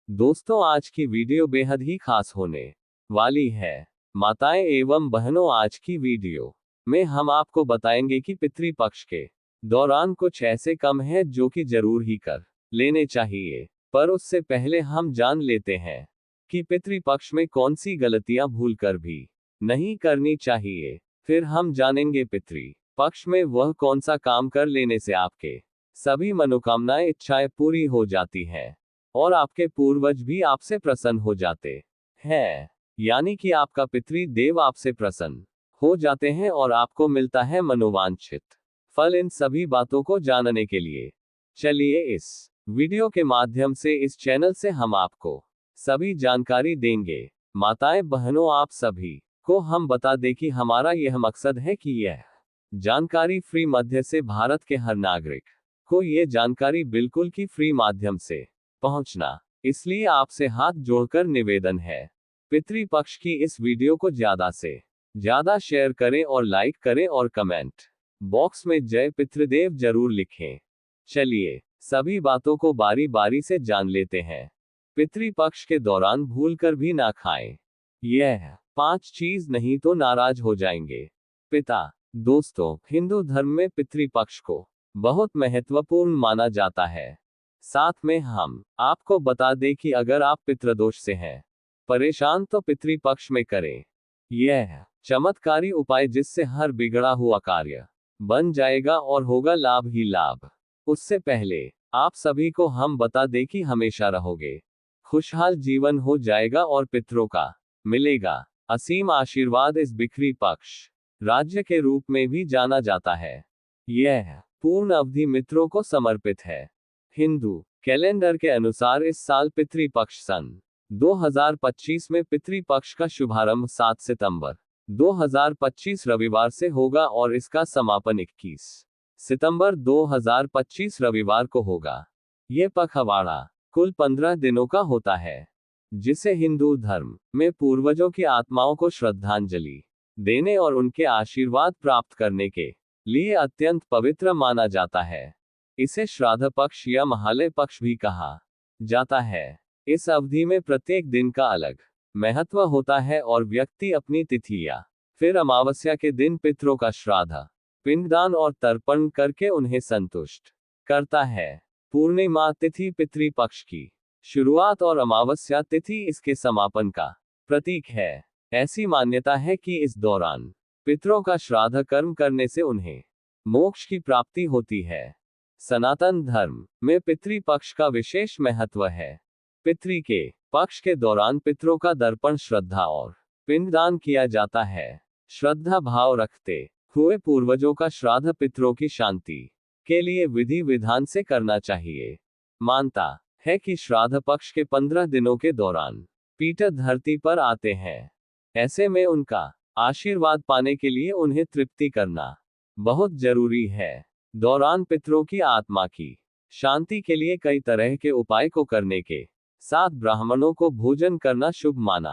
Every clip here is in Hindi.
दोस्तों, आज की वीडियो बेहद ही खास होने वाली है। माताएं एवं बहनों, आज की वीडियो में हम आपको बताएंगे कि पितृपक्ष के दौरान कुछ ऐसे काम है जो कि जरूर ही कर लेने चाहिए। पर उससे पहले हम जान लेते हैं कि पितृपक्ष में कौन सी गलतियां भूलकर भी नहीं करनी चाहिए। फिर हम जानेंगे पितृपक्ष में वह कौन सा काम कर लेने से आपके सभी मनोकामनाएं इच्छाएं पूरी हो जाती हैं और आपके पूर्वज भी आपसे प्रसन्न हो जाते हैं। यानी कि आपका पितृदेव आपसे प्रसन्न हो जाते हैं और आपको मिलता है मनोवांछित फल। इन सभी बातों को जानने के लिए चलिए इस वीडियो के माध्यम से इस चैनल से हम आपको सभी जानकारी देंगे। माताएं बहनों, आप सभी को हम बता दें कि हमारा यह मकसद है कि यह जानकारी फ्री मध्य से भारत के हर नागरिक को यह जानकारी बिल्कुल की फ्री माध्यम से पहुंचना। इसलिए आपसे हाथ जोड़कर निवेदन है, पितृपक्ष की इस वीडियो को ज्यादा से ज्यादा शेयर करें और लाइक करें और कमेंट बॉक्स में जय पितृदेव जरूर लिखें। चलिए सभी बातों को बारी बारी से जान लेते हैं। पितृपक्ष के दौरान भूलकर भी ना खाएं। यह 5 चीज नहीं तो नाराज हो जाएंगे। पिता दोस्तों, हिंदू धर्म में पितृपक्ष को बहुत महत्वपूर्ण माना जाता है। साथ में हम आपको बता दें कि अगर आप पितृदोष से हैं परेशान तो पितृपक्ष में करें यह चमत्कारी उपाय, जिससे हर बिगड़ा हुआ कार्य बन जाएगा और होगा लाभ ही लाभ। उससे पहले आप सभी को हम बता दें कि हमेशा रहोगे खुशहाल जीवन हो जाएगा और पितरों का मिलेगा असीम आशीर्वाद। इस बिखरी पक्ष राज्य के रूप में भी जाना जाता है। यह पूर्ण अवधि मित्रों को समर्पित है। हिंदू कैलेंडर के अनुसार इस साल पितृपक्ष सन 2025 में पितृपक्ष का शुभारंभ 7 सितंबर 2025 रविवार से होगा और इसका समापन 21 सितंबर 2025 रविवार को होगा। ये पखवाड़ा कुल 15 दिनों का होता है, जिसे हिंदू धर्म में पूर्वजों की आत्माओं को श्रद्धांजलि देने और उनके आशीर्वाद प्राप्त करने के लिए अत्यंत पवित्र माना जाता है। इसे श्राद्ध पक्ष या महालय पक्ष भी कहा जाता है। इस अवधि में प्रत्येक दिन का अलग महत्व होता है और व्यक्ति अपनी तिथि या फिर अमावस्या के दिन पितरों का श्राद्ध, पिंडदान और तर्पण करके उन्हें संतुष्ट करता है। पूर्णिमा तिथि पितृपक्ष की शुरुआत और अमावस्या तिथि इसके समापन का प्रतीक है। ऐसी मान्यता है कि इस दौरान पितरों का श्राद्ध कर्म करने से उन्हें मोक्ष की प्राप्ति होती है। सनातन धर्म में पितृपक्ष का विशेष महत्व है। पितृ के पक्ष के दौरान पितरों का दर्पण, श्रद्धा और पिंडदान किया जाता है। श्रद्धा भाव रखते हुए पूर्वजों का श्राद्ध पितरों की शांति के लिए विधि विधान से करना चाहिए। मानता है कि श्राद्ध पक्ष के 15 दिनों के दौरान पितर धरती पर आते हैं। ऐसे में उनका आशीर्वाद पाने के लिए उन्हें तृप्ति करना बहुत जरूरी है। दौरान पितरों की आत्मा की शांति के लिए कई तरह के उपाय को करने के साथ ब्राह्मणों को भोजन करना शुभ माना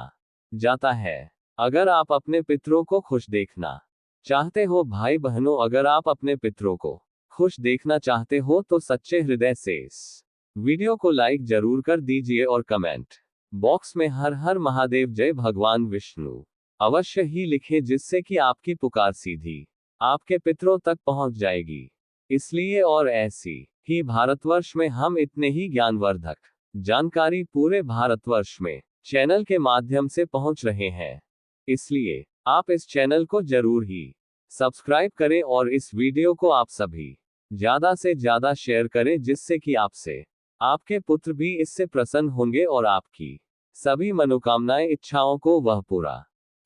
जाता है। अगर आप अपने पितरों को खुश देखना चाहते हो भाई बहनों, अगर आप अपने पितरों को खुश देखना चाहते हो तो सच्चे हृदय से इस वीडियो को लाइक जरूर कर दीजिए और कमेंट बॉक्स में हर हर महादेव जय भगवान विष्णु अवश्य ही लिखें, जिससे कि आपकी पुकार सीधी आपके पितरों तक पहुंच जाएगी। इसलिए और ऐसी ही भारतवर्ष में हम इतने ही ज्ञानवर्धक जानकारी पूरे भारतवर्ष में चैनल के माध्यम से पहुंच रहे हैं। इसलिए आप इस चैनल को जरूर ही सब्सक्राइब करें और इस वीडियो को आप सभी ज्यादा से ज्यादा शेयर करें, जिससे कि आपसे आपके पुत्र भी इससे प्रसन्न होंगे और आपकी सभी मनोकामनाएं इच्छाओं को वह पूरा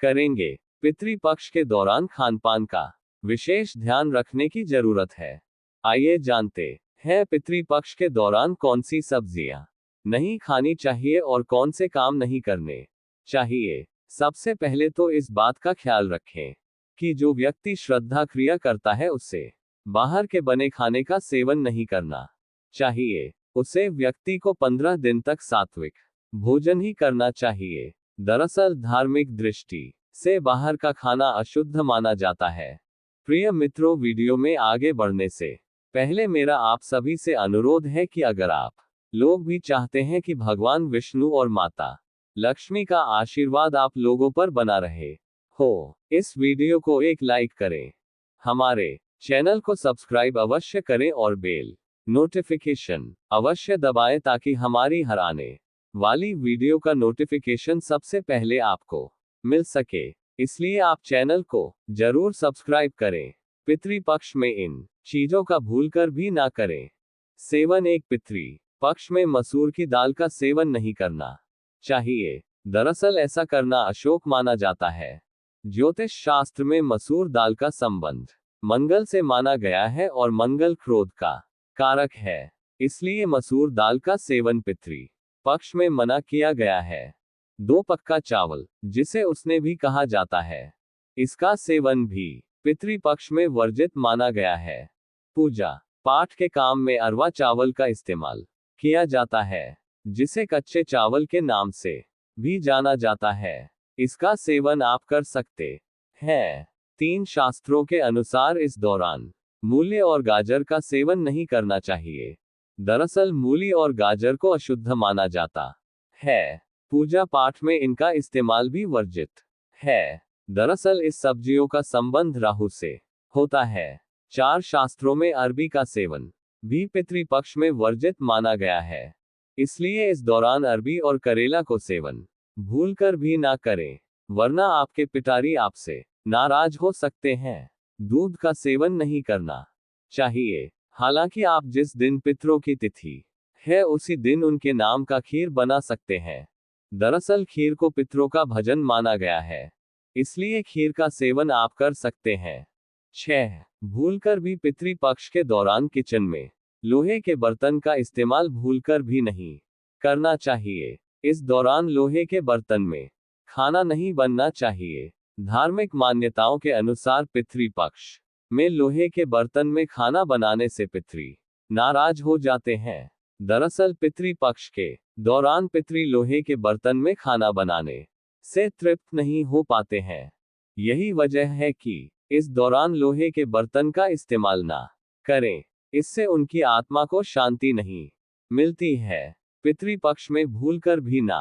करेंगे। पितृपक्ष के दौरान खानपान का विशेष ध्यान रखने की जरूरत है। आइए जानते हैं पितृपक्ष के दौरान कौन सी सब्जियां नहीं खानी चाहिए और कौन से काम नहीं करने चाहिए। सबसे पहले तो इस बात का ख्याल रखें कि जो व्यक्ति श्रद्धा क्रिया करता है उससे बाहर के बने खाने का सेवन नहीं करना चाहिए। उसे व्यक्ति को 15 दिन तक सात्विक भोजन ही करना चाहिए। दरअसल धार्मिक दृष्टि से बाहर का खाना अशुद्ध माना जाता है। प्रिय मित्रों, वीडियो में आगे बढ़ने से पहले मेरा आप सभी से अनुरोध है कि अगर आप लोग भी चाहते हैं कि भगवान विष्णु और माता लक्ष्मी का आशीर्वाद आप लोगों पर बना रहे हो। इस वीडियो को एक लाइक करें, हमारे चैनल को सब्सक्राइब अवश्य करें और बेल नोटिफिकेशन अवश्य दबाएं ताकि हमारी हर आने वाली वीडियो का नोटिफिकेशन सबसे पहले आपको मिल सके। इसलिए आप चैनल को जरूर सब्सक्राइब करें। पितृपक्ष में इन चीजों का भूलकर भी ना करें। सेवन, एक पितृ पक्ष में मसूर की दाल का सेवन नहीं करना चाहिए। दरअसल ऐसा करना अशुभ माना जाता है। ज्योतिष शास्त्र में मसूर दाल का संबंध मंगल से माना गया है और मंगल क्रोध का कारक है। इसलिए मसूर दाल का सेवन पितृ पक्ष में मना किया गया है। दो पक्का चावल, जिसे उसने भी कहा जाता है, इसका सेवन भी पितृपक्ष में वर्जित माना गया है। पूजा पाठ के काम में अरवा चावल का इस्तेमाल किया जाता है, जिसे कच्चे चावल के नाम से भी जाना जाता है। इसका सेवन आप कर सकते हैं। 3 शास्त्रों के अनुसार इस दौरान मूली और गाजर का सेवन नहीं करना चाहिए। दरअसल मूली और गाजर को अशुद्ध माना जाता है। पूजा पाठ में इनका इस्तेमाल भी वर्जित है। दरअसल इस सब्जियों का संबंध राहु से होता है। 4 शास्त्रों में अरबी का सेवन भी पितृपक्ष में वर्जित माना गया है। इसलिए इस दौरान अरबी और करेला को सेवन भूलकर भी ना करें, वरना आपके पिटारी आपसे नाराज हो सकते हैं। दूध का सेवन नहीं करना चाहिए। हालांकि आप जिस दिन पितरों की तिथि है उसी दिन उनके नाम का खीर बना सकते हैं। दरअसल खीर को पितरों का भजन माना गया है, इसलिए खीर का सेवन आप कर सकते हैं। 6. भूलकर भी पितृपक्ष के दौरान किचन में लोहे के बर्तन का इस्तेमाल भूलकर भी नहीं करना चाहिए। इस दौरान लोहे के बर्तन में खाना नहीं बनना चाहिए। धार्मिक मान्यताओं के अनुसार पितृपक्ष में लोहे के बर्तन में खाना बनाने से पितृ नाराज हो जाते हैं। दरअसल पितृपक्ष के दौरान पितृ लोहे के बर्तन में खाना बनाने से तृप्त नहीं हो पाते हैं। यही वजह है कि इस दौरान लोहे के बर्तन का इस्तेमाल ना करें। इससे उनकी आत्मा को शांति नहीं मिलती है। पितृपक्ष में भूलकर भी ना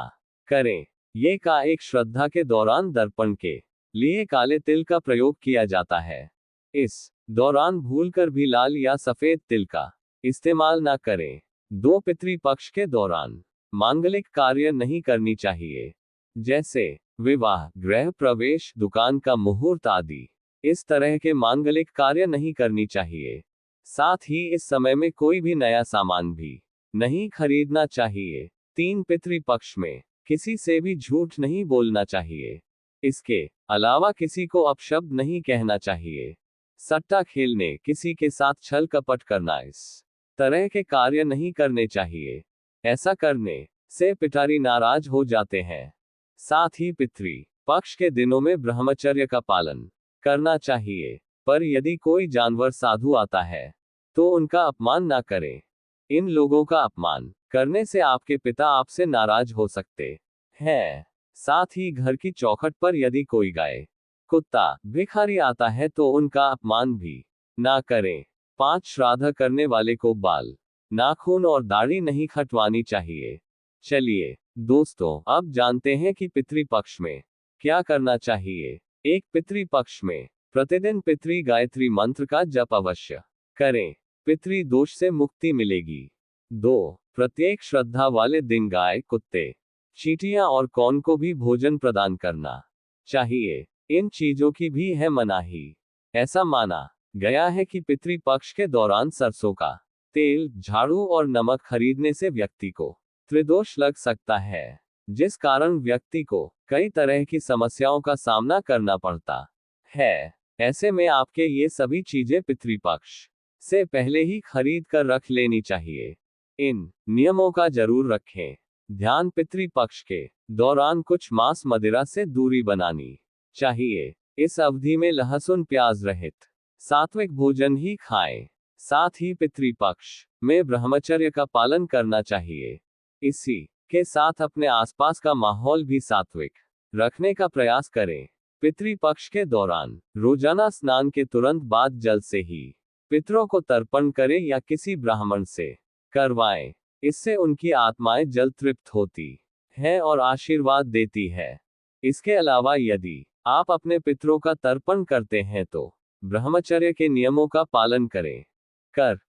करें। ये का एक श्रद्धा के दौरान दर्पण के लिए काले तिल का प्रयोग किया जाता है। इस दौरान भूलकर भी लाल या सफेद तिल का इस्तेमाल ना करें। 2 पितृपक्ष के दौरान मांगलिक कार्य नहीं करनी चाहिए, जैसे विवाह, गृह प्रवेश, दुकान का मुहूर्त आदि। इस तरह के मांगलिक कार्य नहीं करनी चाहिए। साथ ही इस समय में कोई भी नया सामान भी नहीं खरीदना चाहिए। 3 पितृपक्ष में किसी से भी झूठ नहीं बोलना चाहिए। इसके अलावा किसी को अपशब्द नहीं कहना चाहिए। सट्टा खेलने, किसी के साथ छल कपट करना, इस तरह के कार्य नहीं करने चाहिए। ऐसा करने से पिटारी नाराज हो जाते हैं। साथ ही पितृ पक्ष के दिनों में ब्रह्मचर्य का पालन करना चाहिए। पर यदि कोई जानवर साधु आता है तो उनका अपमान ना करें। इन लोगों का अपमान करने से आपके पिता आपसे नाराज हो सकते हैं। साथ ही घर की चौखट पर यदि कोई गाय, कुत्ता, भिखारी आता है तो उनका अपमान भी ना करें। 5 श्राद्ध करने वाले को बाल, नाखून और दाढ़ी नहीं कटवानी चाहिए। चलिए दोस्तों, अब जानते हैं कि पितृपक्ष में क्या करना चाहिए। 1. पितृपक्ष में प्रतिदिन पितृ गायत्री मंत्र का जप अवश्य करें। पितृ दोष से मुक्ति मिलेगी। 2. प्रत्येक श्रद्धा वाले दिन गाय, कुत्ते, चींटियां और कौन को भी भोजन प्रदान करना चाहिए। इन चीजों की भी है मनाही। ऐसा माना गया है कि पितृपक्ष के दौरान सरसों का तेल, झाड़ू और नमक खरीदने से व्यक्ति को त्रिदोष लग सकता है, जिस कारण व्यक्ति को कई तरह की समस्याओं का सामना करना पड़ता है। ऐसे में आपके ये सभी चीजें पितृपक्ष से पहले ही खरीद कर रख लेनी चाहिए। इन नियमों का जरूर रखें ध्यान। पितृपक्ष के दौरान कुछ मांस मदिरा से दूरी बनानी चाहिए। इस अवधि में लहसुन प्याज रहित सात्विक भोजन ही खाएं। साथ ही पितृपक्ष में ब्रह्मचर्य का पालन करना चाहिए। इसी के साथ अपने आसपास का माहौल भी सात्विक रखने का प्रयास करें। पितृपक्ष के दौरान रोजाना स्नान के तुरंत बाद जल से ही पितरों को तर्पण करें या किसी ब्राह्मण से करवाएं। इससे उनकी आत्माएं जल तृप्त होती है और आशीर्वाद देती है। इसके अलावा यदि आप अपने पितरों का तर्पण करते हैं तो ब्रह्मचर्य के नियमों का पालन करें।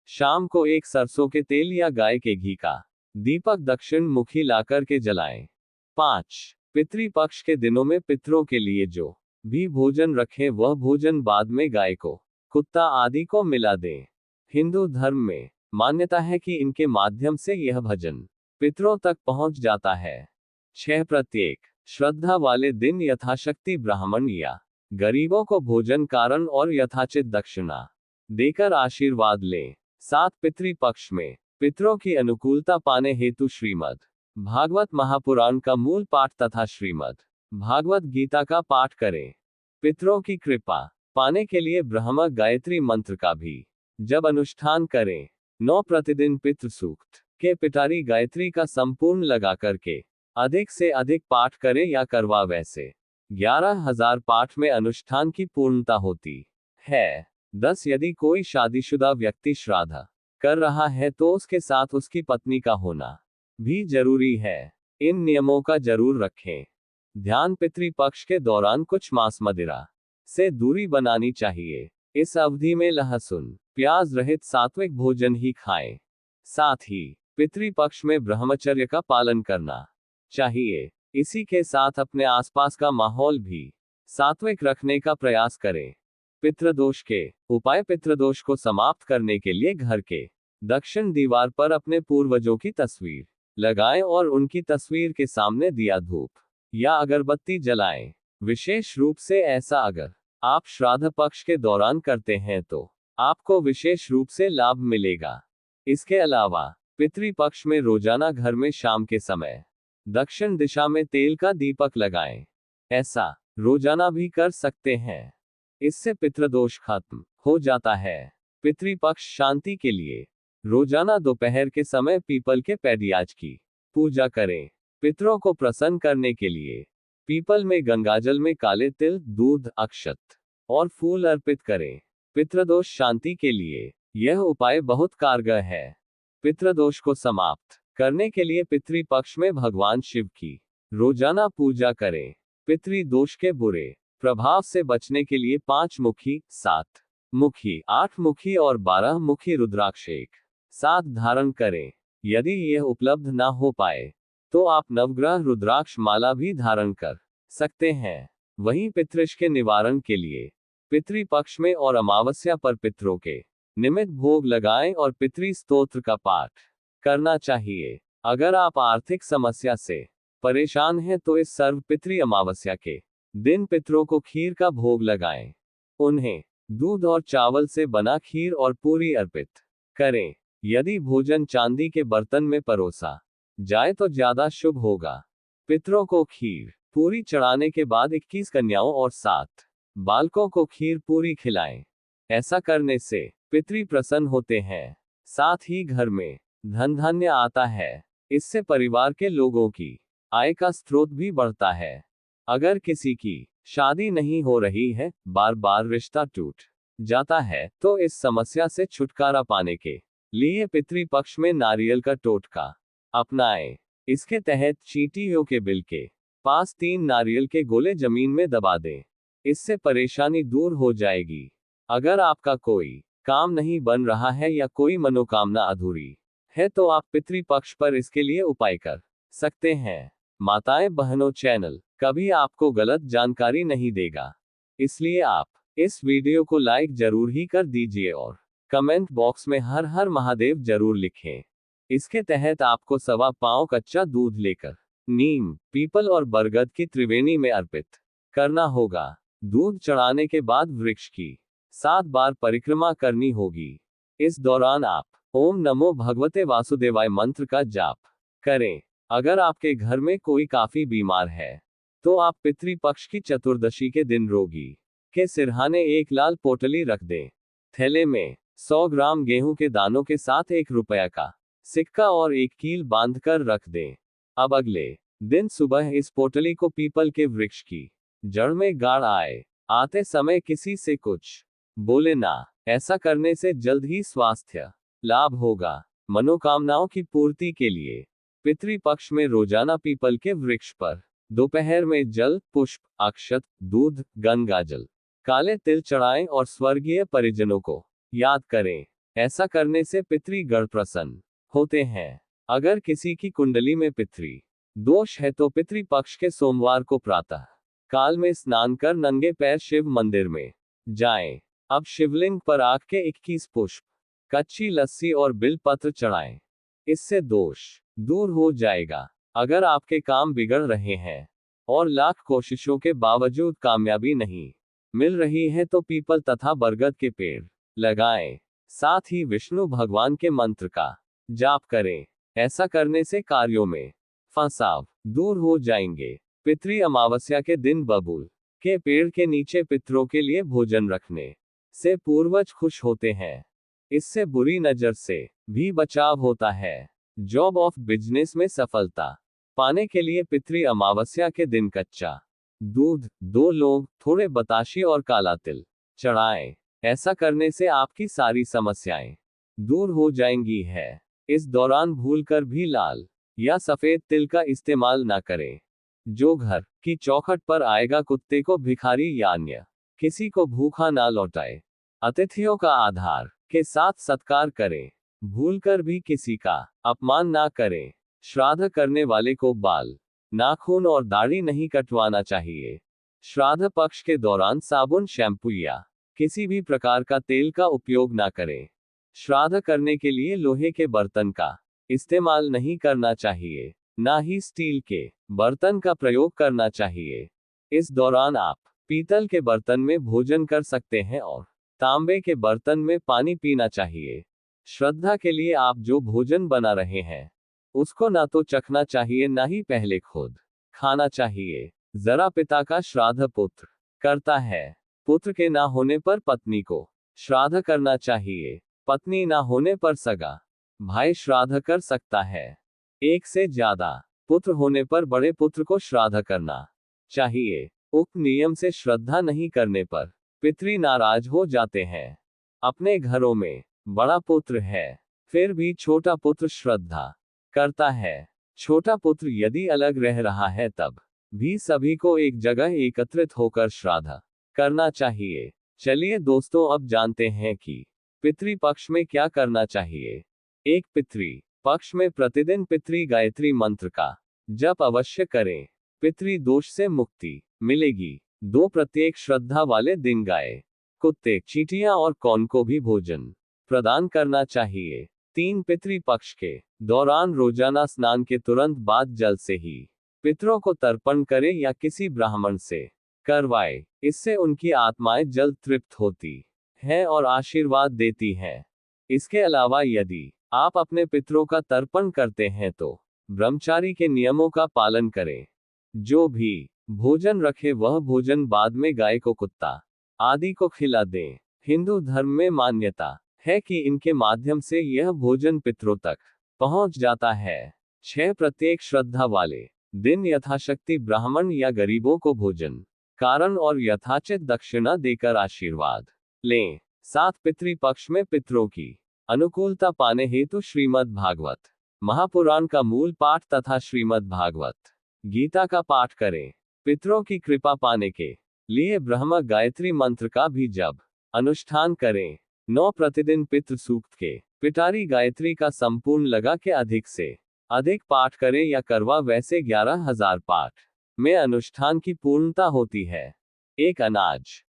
शाम को एक सरसों के तेल या गाय के घी का दीपक दक्षिण मुखी लाकर के जलाएं। 5. पितृपक्ष के दिनों में पितरों के लिए जो भी भोजन रखें वह भोजन बाद में गाय को, कुत्ता आदि को मिला दें। हिंदू धर्म में मान्यता है कि इनके माध्यम से यह भोजन पितरों तक पहुंच जाता है। 6. प्रत्येक श्रद्धा वाले दिन यथाशक्ति ब्राह्मण या गरीबों को भोजन कारण और यथाचित दक्षिणा देकर आशीर्वाद लें। 7. पितृपक्ष में पितरों की अनुकूलता पाने हेतु श्रीमद् भागवत महापुराण का मूल पाठ तथा श्रीमद् भागवत गीता का पाठ करें। पितरों की कृपा पाने के लिए ब्रह्म गायत्री मंत्र का भी जब अनुष्ठान करें। 9. प्रतिदिन पितृ सूक्त के पिटारी गायत्री का संपूर्ण लगा करके अधिक से अधिक पाठ करें या करवा वैसे 11,000 पाठ में अनुष्ठान की पूर्णता होती है। 10. यदि कोई शादीशुदा व्यक्ति श्राद्ध कर रहा है तो उसके साथ उसकी पत्नी का होना भी जरूरी है। इन नियमों का जरूर रखें। ध्यान पितृपक्ष के दौरान कुछ मांस मदिरा से दूरी बनानी चाहिए। इस अवधि में लहसुन प्याज रहित सात्विक भोजन ही खाएं। साथ ही पितृपक्ष में ब्रह्मचर्य का पालन करना चाहिए। इसी के साथ अपने आसपास का माहौल भी सात्विक रखने का प्रयास करें। पितृदोष के उपाय। पितृदोष को समाप्त करने के लिए घर के दक्षिण दीवार पर अपने पूर्वजों की तस्वीर लगाएं और उनकी तस्वीर के सामने दिया धूप या अगरबत्ती जलाएं। विशेष रूप से ऐसा अगर आप श्राद्ध पक्ष के दौरान करते हैं तो आपको विशेष रूप से लाभ मिलेगा। इसके अलावा पितृपक्ष में रोजाना घर में शाम के समय दक्षिण दिशा में तेल का दीपक लगाएं। ऐसा रोजाना भी कर सकते हैं। इससे पितृदोष खत्म हो जाता है। पितृपक्ष शांति के लिए रोजाना दोपहर के समय पीपल के पैडियाज की पूजा करें। पितरों को प्रसन्न करने के लिए पीपल में गंगाजल में काले तिल, दूध, अक्षत और फूल अर्पित करें। पितृदोष शांति के लिए यह उपाय बहुत कारगर है। पितृदोष को समाप्त करने के लिए पितृपक्ष में भगवान शिव की रोजाना पूजा करें। पितृदोष के बुरे प्रभाव से बचने के लिए 5 मुखी, 7 मुखी, 8 मुखी और 12 मुखी रुद्राक्ष एक साथ धारण करें। यदि यह उपलब्ध ना हो पाए तो आप नवग्रह रुद्राक्ष माला भी धारण कर सकते हैं। वहीं पितृष के निवारण के लिए पितृपक्ष में और अमावस्या पर पितरों के निमित्त भोग लगाएं और पितृ स्तोत्र का पाठ करना चाहिए। अगर आप आर्थिक समस्या से परेशान हैं तो इस सर्व पितृ अमावस्या के दिन पितरों को खीर का भोग लगाएं। उन्हें दूध और चावल से बना खीर और पूरी अर्पित करें। यदि भोजन चांदी के बर्तन में परोसा जाए तो ज्यादा शुभ होगा। पितरों को खीर पूरी चढ़ाने के बाद 21 कन्याओं और 7 बालकों को खीर पूरी खिलाएं। ऐसा करने से पितृ प्रसन्न होते हैं। साथ ही घर में धन धान्य आता है। इससे परिवार के लोगों की आय का स्रोत भी बढ़ता है। अगर किसी की शादी नहीं हो रही है, बार बार रिश्ता टूट जाता है, तो इस समस्या से छुटकारा पाने के लिए पितृपक्ष में नारियल का टोटका अपनाएं। इसके तहत चींटियों के बिल के पास 3 नारियल के गोले जमीन में दबा दें। इससे परेशानी दूर हो जाएगी। अगर आपका कोई काम नहीं बन रहा है या कोई मनोकामना अधूरी है तो आप पितृपक्ष पर इसके लिए उपाय कर सकते हैं। माताएं बहनों, चैनल कभी आपको गलत जानकारी नहीं देगा, इसलिए आप इस वीडियो को लाइक जरूर ही कर दीजिए और कमेंट बॉक्स में हर हर महादेव जरूर लिखें। इसके तहत आपको 1.25 पाव कच्चा दूध लेकर नीम, पीपल और बरगद की त्रिवेणी में अर्पित करना होगा। दूध चढ़ाने के बाद वृक्ष की 7 बार परिक्रमा करनी होगी। इस दौरान आप ओम नमो भगवते वासुदेवाय मंत्र का जाप करें। अगर आपके घर में कोई काफी बीमार है तो आप पितृपक्ष की चतुर्दशी के दिन रोगी के सिरहाने एक लाल पोटली रख दें। थैले में 100 ग्राम गेहूं के दानों के साथ 1 रुपया का सिक्का और 1 कील बांधकर रख दें। अब अगले दिन सुबह इस पोटली को पीपल के वृक्ष की जड़ में गाड़ आते समय किसी से कुछ बोले ना। ऐसा करने से जल्द ही स्वास्थ्य लाभ होगा। मनोकामनाओं की पूर्ति के लिए पितृपक्ष में रोजाना पीपल के वृक्ष पर दोपहर में जल, पुष्प, अक्षत, दूध, गंगाजल, काले तिल चढ़ाएं और स्वर्गीय परिजनों को याद करें। ऐसा करने से पितृगण प्रसन्न होते हैं। अगर किसी की कुंडली में पितृ दोष है तो पितृपक्ष के सोमवार को प्रातः काल में स्नान कर नंगे पैर शिव मंदिर में जाएं। अब शिवलिंग पर आग के 21 पुष्प, कच्ची लस्सी और बिल पत्र चढ़ाएं। इससे दोष दूर हो जाएगा। अगर आपके काम बिगड़ रहे हैं और लाख कोशिशों के बावजूद कामयाबी नहीं मिल रही है तो पीपल तथा बरगद के पेड़ लगाएं। साथ ही विष्णु भगवान के मंत्र का जाप करें। ऐसा करने से कार्यों में फंसाव दूर हो जाएंगे। पितृ अमावस्या के दिन बबूल के पेड़ के नीचे पितरों के लिए भोजन रखने से पूर्वज खुश होते हैं। इससे बुरी नजर से भी बचाव होता है। जॉब ऑफ बिजनेस में सफलता पाने के लिए पितृ अमावस्या के दिन कच्चा दूध, 2 लौंग, थोड़े बताशे और काला तिल चढ़ाएं। ऐसा करने से आपकी सारी समस्याएं दूर हो जाएंगी है। इस दौरान भूलकर भी लाल या सफेद तिल का इस्तेमाल ना करें। जो घर की चौखट पर आएगा कुत्ते को भिखारी या अन्य किसी को भूखा ना लौटाए। अतिथियों का आधार के साथ सत्कार करें। भूलकर भी किसी का अपमान ना करें। श्राद्ध करने वाले को बाल, नाखून और दाढ़ी नहीं कटवाना चाहिए। श्राद्ध पक्ष के दौरान साबुन, शैम्पू या किसी भी प्रकार का तेल का उपयोग ना करें। श्राद्ध करने के लिए लोहे के बर्तन का इस्तेमाल नहीं करना चाहिए, ना ही स्टील के बर्तन का प्रयोग करना चाहिए। इस दौरान आप पीतल के बर्तन में भोजन कर सकते हैं और तांबे के बर्तन में पानी पीना चाहिए। श्रद्धा के लिए आप जो भोजन बना रहे हैं उसको ना तो चखना चाहिए ना ही पहले खुद खाना चाहिए। जरा पिता का श्राद्ध पुत्र करता है। पुत्र के ना होने पर पत्नी को श्राद्ध करना चाहिए। पत्नी ना होने पर सगा भाई श्राद्ध कर सकता है। एक से ज्यादा पुत्र होने पर बड़े पुत्र को श्राद्ध करना चाहिए। उक्त नियम से श्रद्धा नहीं करने पर पितृ नाराज हो जाते हैं। अपने घरों में बड़ा पुत्र है फिर भी छोटा पुत्र श्रद्धा करता है। छोटा पुत्र यदि अलग रह रहा है तब भी सभी को एक जगह एकत्रित होकर श्राद्ध करना चाहिए। चलिए दोस्तों, अब जानते हैं कि पितृ पक्ष में क्या करना चाहिए। एक, पितृ पक्ष में प्रतिदिन पितृ गायत्री मंत्र का जप अवश्य करें। पितृ दोष से मुक्ति मिलेगी। 2, प्रत्येक श्रद्धा वाले दिन गाय, कुत्ते, चींटियां और कौन को भी भोजन प्रदान करना चाहिए। 3, पितृ पक्ष के दौरान रोजाना स्नान के तुरंत बाद जल से ही पितरों को तर्पण करें या किसी ब्राह्मण से करवाए। इससे उनकी आत्माएं जल्द तृप्त होती हैं और आशीर्वाद देती हैं। इसके अलावा यदि आप अपने पितरों का तर्पण करते हैं तो ब्रह्मचारी के नियमों का पालन करें। जो भी भोजन रखे वह भोजन बाद में गाय को, कुत्ता आदि को खिला दें। हिंदू धर्म में मान्यता है कि इनके माध्यम से यह भोजन पितरों तक पहुंच जाता है। 6, प्रत्येक श्रद्धा वाले दिन यथाशक्ति ब्राह्मण या गरीबों को भोजन कारण और यथाचित दक्षिणा देकर आशीर्वाद लें। 7, पितृ पक्ष में पितरों की अनुकूलता पाने हेतु श्रीमद् भागवत महापुराण का मूल पाठ तथा श्रीमद् भागवत गीता का पाठ करें। पितरों की कृपा पाने के लिए ब्रह्म गायत्री मंत्र का भी जप अनुष्ठान करें। 9, प्रतिदिन पितृ सूक्त के पिटारी गायत्री का संपूर्ण लगा के अधिक से अधिक पाठ करें या करवा वैसे 11,000 पाठ में अनुष्ठान की पूर्णता होती है। 1,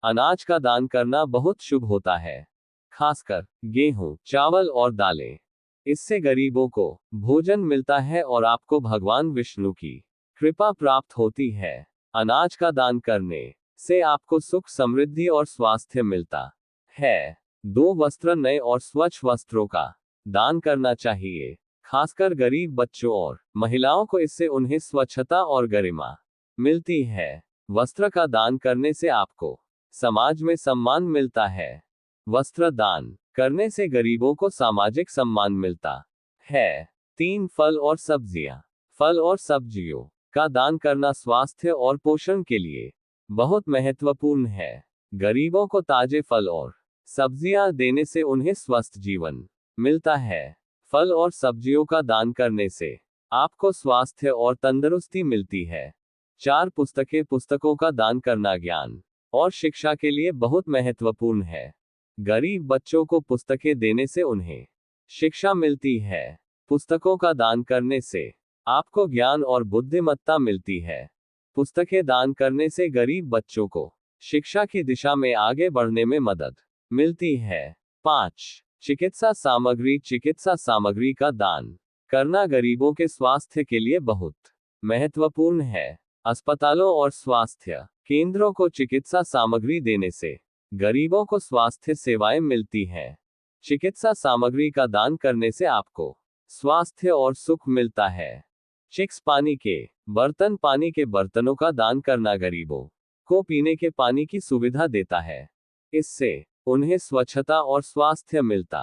अनाज का दान करना बहुत शुभ होता है, खासकर गेहूं, चावल और दालें। इससे गरीबों को भोजन मिलता है और आपको भगवान विष्णु की कृपा प्राप्त होती है। अनाज का दान करने से आपको सुख, समृद्धि और स्वास्थ्य मिलता है। 2, वस्त्र, नए और स्वच्छ वस्त्रों का दान करना चाहिए, खासकर गरीब बच्चों और महिलाओं को। इससे उन्हें स्वच्छता और गरिमा मिलती है। वस्त्र का दान करने से आपको समाज में सम्मान मिलता है। वस्त्र दान करने से गरीबों को सामाजिक सम्मान मिलता है। 3, फल और सब्जियां। फल और सब्जियों का दान करना स्वास्थ्य और पोषण के लिए बहुत महत्वपूर्ण है। गरीबों को ताजे फल और सब्जियां देने से उन्हें स्वस्थ जीवन मिलता है। फल और सब्जियों का दान करने से आपको स्वास्थ्य और तंदुरुस्ती मिलती है। 4 पुस्तकें। पुस्तकों का दान करना ज्ञान और शिक्षा के लिए बहुत महत्वपूर्ण है। गरीब बच्चों को पुस्तकें देने से उन्हें शिक्षा मिलती है। पुस्तकों का दान करने से आपको ज्ञान और बुद्धिमत्ता मिलती है। पुस्तकें दान करने से गरीब बच्चों को शिक्षा की दिशा में आगे बढ़ने में मदद मिलती है। 5. चिकित्सा सामग्री। चिकित्सा सामग्री का दान करना गरीबों के स्वास्थ्य के लिए बहुत महत्वपूर्ण है। अस्पतालों और स्वास्थ्य केंद्रों को चिकित्सा सामग्री देने से गरीबों को स्वास्थ्य सेवाएं मिलती हैं। चिकित्सा सामग्री का दान करने से आपको स्वास्थ्य और सुख मिलता है। 6. पानी के बर्तन। पानी के बर्तनों का दान करना गरीबों को पीने के पानी की सुविधा देता है। इससे उन्हें स्वच्छता और स्वास्थ्य मिलता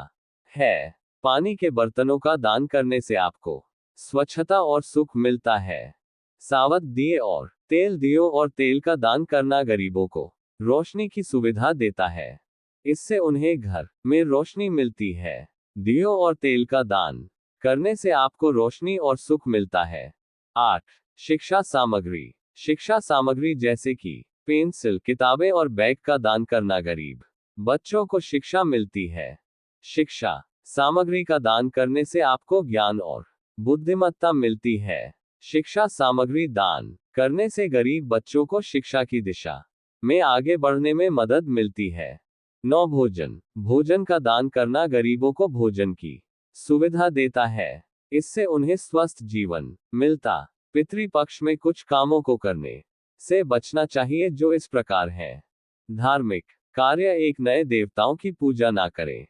है। पानी के बर्तनों का दान करने से आपको स्वच्छता और सुख मिलता है। सावध दिए और तेल। दियों और तेल का दान करना गरीबों को रोशनी की सुविधा देता है। इससे उन्हें घर में रोशनी मिलती है। दियों और तेल का दान करने से आपको रोशनी और सुख मिलता है। 8. शिक्षा सामग्री। शिक्षा सामग्री जैसे कि पेंसिल, किताबें और बैग का दान करना गरीब बच्चों को शिक्षा मिलती है। शिक्षा सामग्री का दान करने से आपको ज्ञान और बुद्धिमत्ता मिलती है। शिक्षा सामग्री दान करने से गरीब बच्चों को शिक्षा की दिशा में आगे बढ़ने में मदद मिलती है। 9. भोजन। भोजन का दान करना गरीबों को भोजन की सुविधा देता है। इससे उन्हें स्वस्थ जीवन मिलता। पितृपक्ष में कुछ कामों को करने से बचना चाहिए जो इस प्रकार हैं। धार्मिक कार्य। एक, नए देवताओं की पूजा ना करें।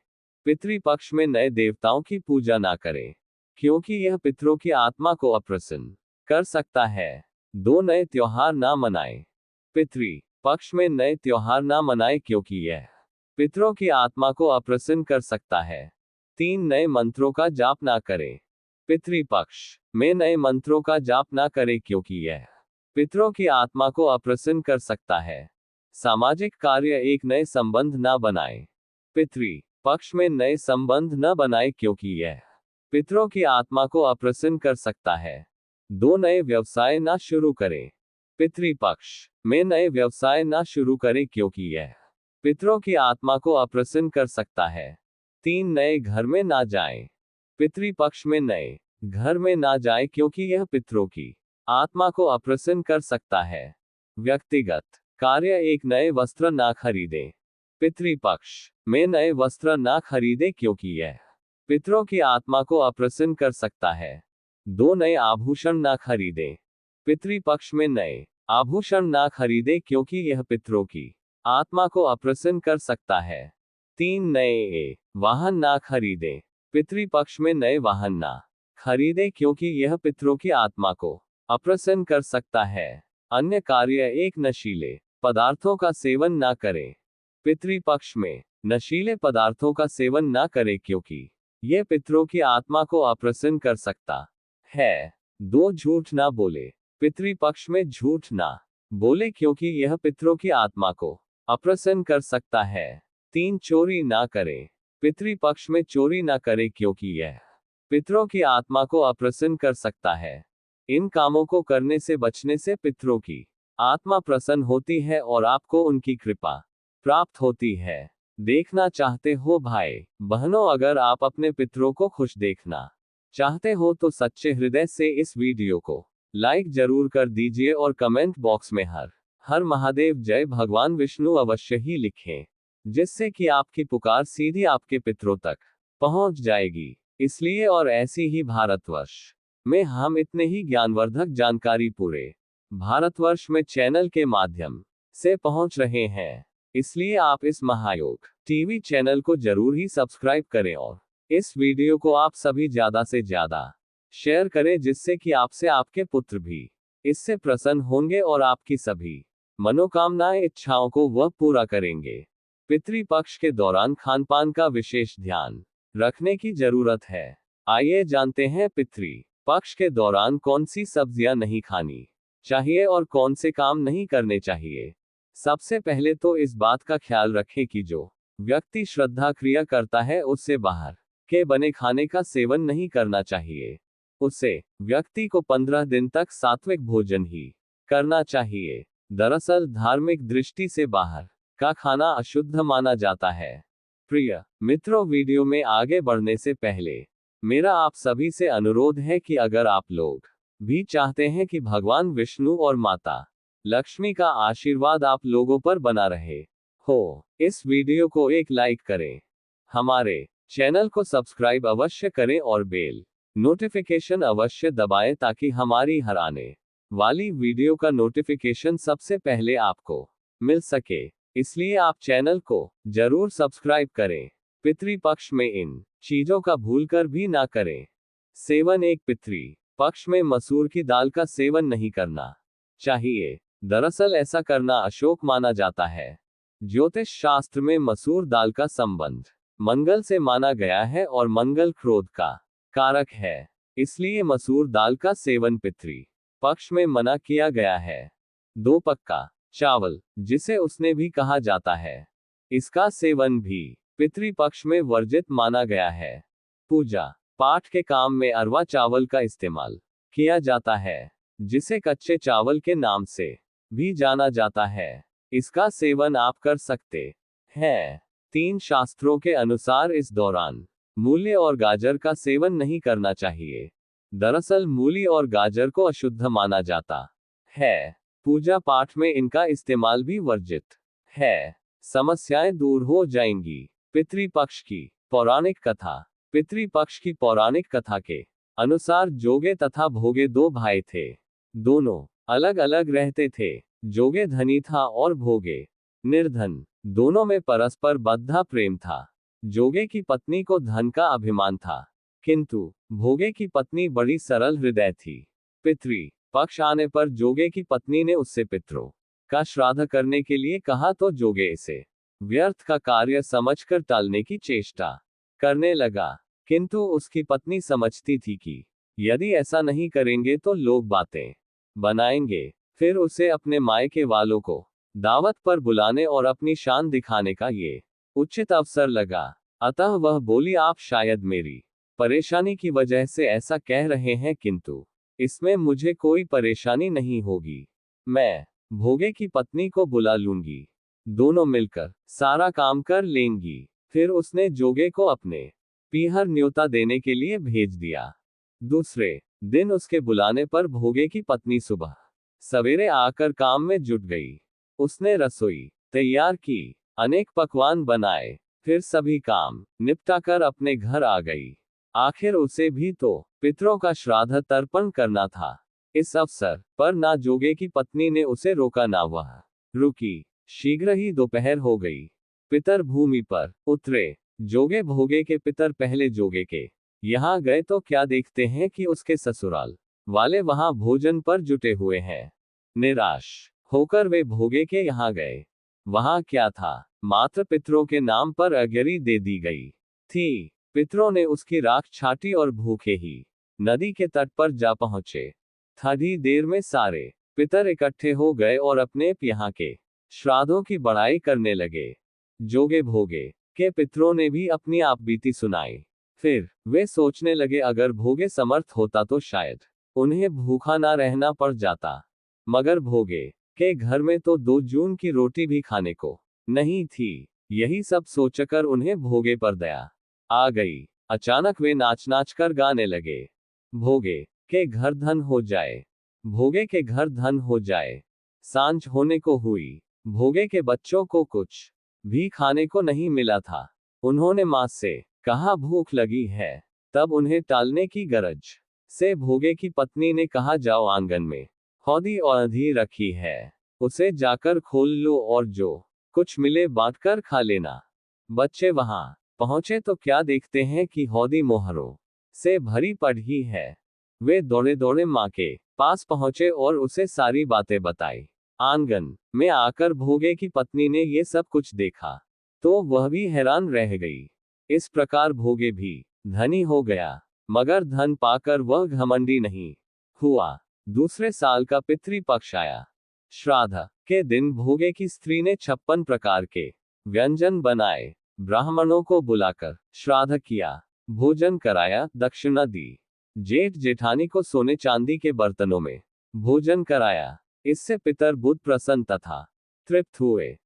पितृपक्ष में नए देवताओं की पूजा ना करें क्योंकि यह पितरों की आत्मा को अप्रसन्न कर सकता है। 2. नए त्योहार ना मनाएं। पितृपक्ष में नए त्योहार ना मनाएं क्योंकि यह पितरों की आत्मा को अप्रसन्न कर सकता है। 3. नए मंत्रों का जाप ना करें। पितृपक्ष में नए मंत्रों का जाप ना करें क्योंकि यह पितरों की आत्मा को अप्रसन्न कर सकता है। सामाजिक कार्य। एक, नए संबंध ना बनाएं। पितृपक्ष में नए संबंध न बनाएं क्योंकि यह पितरों की आत्मा को अप्रसन्न कर सकता है। 2. नए व्यवसाय ना शुरू करें। पितृपक्ष में नए व्यवसाय ना शुरू करें क्योंकि यह पितरों की आत्मा को अप्रसन्न कर सकता है। 3. नए घर में ना जाएं। पितृपक्ष में नए घर में ना जाएं क्योंकि यह पितरों की आत्मा को अप्रसन्न कर सकता है। व्यक्तिगत कार्य। एक, नए वस्त्र ना खरीदें। पितृपक्ष में नए वस्त्र ना खरीदें क्योंकि यह पितरों की आत्मा को अप्रसन्न कर सकता है। 2. नए आभूषण ना खरीदें। पितृपक्ष में नए आभूषण ना खरीदें क्योंकि यह पितरों की आत्मा को अप्रसन्न कर सकता है। 3. नए वाहन ना खरीदें। पितृपक्ष में नए वाहन ना खरीदें क्योंकि यह पितरों की आत्मा को अप्रसन्न कर सकता है। अन्य कार्य। एक, नशीले पदार्थों का सेवन ना करें। पितृपक्ष में नशीले पदार्थों का सेवन ना करें क्योंकि यह पितरों की आत्मा को अप्रसन्न कर सकता है। 2. झूठ ना बोले। पितृपक्ष में झूठ ना बोले क्योंकि यह पितरों की आत्मा को अप्रसन्न कर सकता है। 3. चोरी ना करें। पितृपक्ष में चोरी ना करें क्योंकि यह पितरों की आत्मा को अप्रसन्न कर सकता है। इन कामों को करने से बचने से पितरों की आत्मा प्रसन्न होती है और आपको उनकी कृपा प्राप्त होती है। देखना चाहते हो भाई बहनों, अगर आप अपने पितरों को खुश देखना चाहते हो तो सच्चे हृदय से इस वीडियो को लाइक जरूर कर दीजिए और कमेंट बॉक्स में हर हर महादेव जय भगवान विष्णु अवश्य ही लिखें, जिससे कि आपकी पुकार सीधी आपके पितरों तक पहुंच जाएगी। इसलिए और ऐसी ही भारतवर्ष में हम इतने ही ज्ञानवर्धक जानकारी पूरे भारतवर्ष में चैनल के माध्यम से पहुंच रहे हैं। इसलिए आप इस महायोग टीवी चैनल को जरूर ही सब्सक्राइब करें और इस वीडियो को आप सभी ज्यादा से ज्यादा शेयर करें, जिससे कि आपसे आपके पुत्र भी इससे प्रसन्न होंगे और आपकी सभी मनोकामनाएं इच्छाओं को वह पूरा करेंगे। पितृपक्ष के दौरान खानपान का विशेष ध्यान रखने की जरूरत है। आइए जानते हैं पितृपक्ष के दौरान कौन सी सब्जियां नहीं खानी चाहिए और कौन से काम नहीं करने चाहिए। सबसे पहले तो इस बात का ख्याल रखें कि जो व्यक्ति श्रद्धा क्रिया करता है उससे बाहर के बने खाने का सेवन नहीं करना चाहिए। उसे व्यक्ति को 15 दिन तक सात्विक भोजन ही करना चाहिए। दरअसल धार्मिक दृष्टि से बाहर का खाना अशुद्ध माना जाता है। प्रिय मित्रों, वीडियो में आगे बढ़ने से पहले मेरा आप सभी से अनुरोध है कि अगर आप लोग भी चाहते हैं कि भगवान विष्णु और माता लक्ष्मी का आशीर्वाद आप लोगों पर बना रहे हो, इस वीडियो को एक लाइक करें, हमारे चैनल को सब्सक्राइब अवश्य करें और बेल नोटिफिकेशन अवश्य दबाएं ताकि हमारी हर आने वाली वीडियो का नोटिफिकेशन सबसे पहले आपको मिल सके। इसलिए आप चैनल को जरूर सब्सक्राइब करें। पितृपक्ष में इन चीजों का भूलकर भी ना करें। सेवन एक पितृ पक्ष में मसूर की दाल का सेवन नहीं करना चाहिए। दरअसल ऐसा करना अशुभ माना जाता है। ज्योतिष शास्त्र में मसूर दाल का संबंध मंगल से माना गया है और मंगल क्रोध का कारक है। इसलिए मसूर दाल का सेवन पितृ पक्ष में मना किया गया है। दो पक्का चावल, जिसे उसने भी कहा जाता है, इसका सेवन भी पितृपक्ष में वर्जित माना गया है। पूजा पाठ के काम में अरवा चावल का इस्तेमाल किया जाता है, जिसे कच्चे चावल के नाम से भी जाना जाता है। इसका सेवन आप कर सकते हैं। 3 शास्त्रों के अनुसार इस दौरान मूली और गाजर का सेवन नहीं करना चाहिए। दरअसल मूली और गाजर को अशुद्ध माना जाता है। पूजा पाठ में इनका इस्तेमाल भी वर्जित है। समस्याएं दूर हो जाएंगी। पितृपक्ष की पौराणिक कथा। पितृपक्ष की पौराणिक कथा के अनुसार जोगे तथा भोगे 2 भाई थे। दोनों अलग अलग रहते थे। जोगे धनी था और भोगे निर्धन। दोनों में परस्पर बद्धा प्रेम था। जोगे की पत्नी को धन का अभिमान था, किंतु भोगे की पत्नी बड़ी सरल हृदय थी। पितृ पक्ष आने पर जोगे की पत्नी ने उससे पितरों का श्राद्ध करने के लिए कहा तो जोगे इसे व्यर्थ का कार्य समझकर टालने की चेष्टा करने लगा। किंतु उसकी पत्नी समझती थी कि यदि ऐसा नहीं करेंगे तो लोग बातें बनाएंगे। फिर उसे अपने मायके वालों को दावत पर बुलाने और अपनी शान दिखाने का ये उचित अवसर लगा। अतः वह बोली, आप शायद मेरी परेशानी की वजह से ऐसा कह रहे हैं, किंतु इसमें मुझे कोई परेशानी नहीं होगी। मैं भोगे की पत्नी को बुला लूंगी, दोनों मिलकर सारा काम कर लेंगी। फिर उसने जोगे को अपने पीहर न्योता देने के लिए भेज दिया। दूसरे दिन उसके बुलाने पर भोगे की पत्नी सुबह सवेरे आकर काम में जुट गई। उसने रसोई तैयार की, अनेक पकवान बनाए, फिर सभी काम निपटाकर अपने घर आ गई। आखिर उसे भी तो पितरों का श्राद्ध तर्पण करना था। इस अवसर पर ना जोगे की पत्नी ने उसे रोका ना वह रुकी। शीघ्र ही दोपहर हो गई। पितर भूमि पर उतरे। जोगे भोगे के पितर पहले जोगे के यहाँ गए तो क्या देखते हैं कि उसके ससुराल वाले वहां भोजन पर जुटे हुए हैं। निराश होकर वे भोगे के यहाँ गए। वहां क्या था, मात्र पितरों के नाम पर अग्नि दे दी गई थी। पितरों ने उसकी राख छाटी और भूखे ही नदी के तट पर जा पहुंचे। थोड़ी देर में सारे पितर इकट्ठे हो गए और अपने यहाँ के श्राद्धों की बड़ाई करने लगे। जोगे भोगे के पितरों ने भी अपनी आपबीती सुनाई। फिर वे सोचने लगे, अगर भोगे समर्थ होता तो शायद उन्हें भूखा ना रहना पड़ जाता। मगर भोगे के घर में तो 2 जून की रोटी भी खाने को नहीं थी। यही सब सोचकर उन्हें भोगे पर दया आ गई। अचानक वे नाच नाच कर गाने लगे, भोगे के घर धन हो जाए, भोगे के घर धन हो जाए। सांझ होने को हुई। भोगे के बच्चों को कुछ भी खाने को नहीं मिला था। उन्होंने मां से कहा, भूख लगी है। तब उन्हें टालने की गरज से भोगे की पत्नी ने कहा, जाओ आंगन में हौदी और अंधी रखी है, उसे जाकर खोल लो और जो कुछ मिले बांटकर खा लेना। बच्चे वहां पहुंचे तो क्या देखते हैं कि हौदी मोहरों से भरी पड़ी है। वे दौड़े दौड़े मां के पास पहुंचे और उसे सारी बातें बताई। आंगन में आकर भोगे की पत्नी ने ये सब कुछ देखा तो वह भी हैरान रह गई। इस प्रकार भोगे भी धनी हो गया, मगर धन पाकर वह घमंडी नहीं हुआ। दूसरे साल का पितृपक्ष आया। श्राद्ध के दिन भोगे की स्त्री ने 56 प्रकार के व्यंजन बनाए, ब्राह्मणों को बुलाकर श्राद्ध किया। भोजन कराया, दक्षिणा दी। जेठ जेठानी को सोने चांदी के बर्तनों में भोजन कराया। इससे पितर बुध प्रसन्न तथा तृप्त हुए।